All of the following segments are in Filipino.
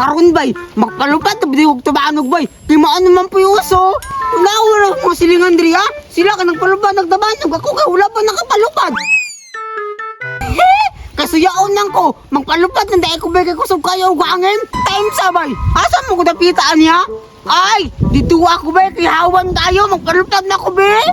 karon bay, magpalupad na bidig tabanog bay. Di maano man po yung uso. Wala mga silingan diri ha. Sila ka nagpalupad nagtabanog, ako ka wala pa nakapalupad. Kasuyaon lang ko, magpalupad na dahil ko bay kay kusog kayo gangin. Time sabay, asa mo ko napitaan niya? Ay, dito ako bay, kay hawan tayo, magpalupad na ko bay.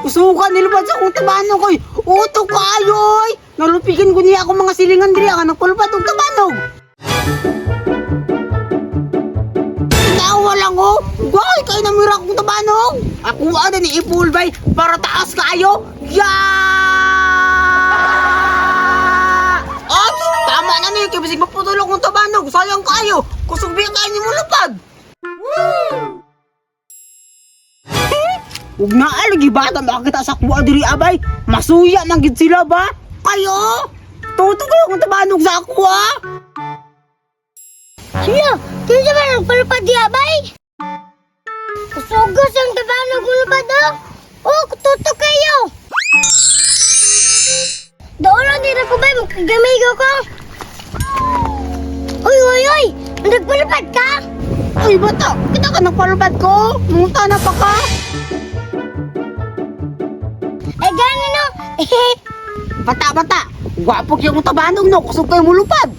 Usukan nilupad sa kong tabanog koy. Uto ko ayoy. Nalupikin ko niya ako mga silingan diri nga nagpalupad og tabanog. Nawa lang ko. Goy kay namira kong tabanog. Ako ada ni ipulbay para taas kayo. Ya! Ay, tama na ni kay bisig maputulog kong tabanog. Sayang kayo. Kusog biya kayo ni mo lupad. Huwag na alagi bata makakita sa kuwa diri abay. Masuya man gid sila ba? Kayo! Tuto kayo kung tabanog sa kuwa. Hala, sino naman nagpalupad di abay? Kusugos ang tabanog ulupad oh. Oh, kututo kayo. Doon lang din ako ba, magkagamigo ko. Uy, nagpalupad ka? Ay bata, kita ka nagpalupad ko. Munta na pa ka. Ay, gano'n no? Bata, gwapo kayo kung tabanog no, kusog kayo mulupad.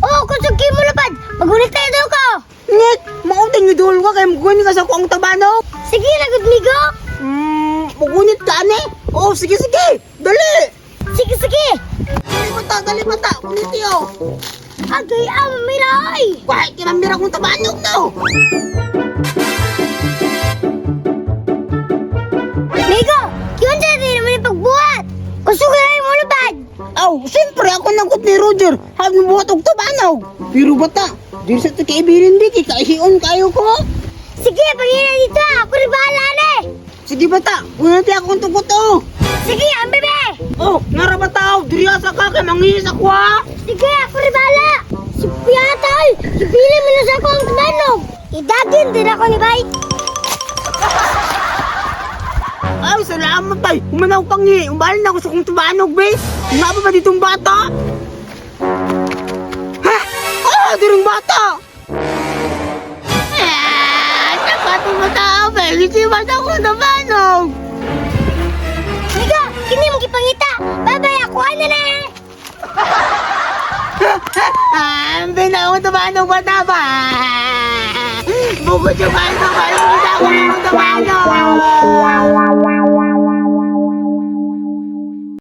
Oh, kusog kayo mulupad. Magunit tayo daw ko. Ngit, maunting ni dul ka kaya magunit ka sa kuwang tabanog. Sige, nagudmigo. Magunit ka ane? Oo, sige, dali. Sige. Dali bata, kunit yo. Agay, mamiray. Kahit kinamira kong tabanog no. Migo, yun dyan din naman yung pagbuhat. Kusog na yung mulupad. Aw, siyempre ako nagot ni Roger. Habang buhat og tabanog. Pero bata, di sa kaibirin di, kikahiyon kayo ko. Sige, pangina dito. Ako rin bahala na eh. Sige bata, kunit akong tugot. Sige, ang bebe. Oh, nara bata, diri sa ka kay mangihis ako ha. Sige, ako rin bahala. Si Piatay, ibili mo na sa ako ang tabanog. Idagin din ako ni Bay. Ay, salamat tay. Umanaw pangi. Umbali na ako sa kong tabanog, bes. Nga ba ditong bata? Ha? Oh, dirong bata! Napatong bata, bes. Hindi bata kong tabanog. Migo, kini mong kipangita. Babay, ako ano na eh. Ambil na akong tabanog, bata ba? Bukod yung bata, bata ko akong tabanog.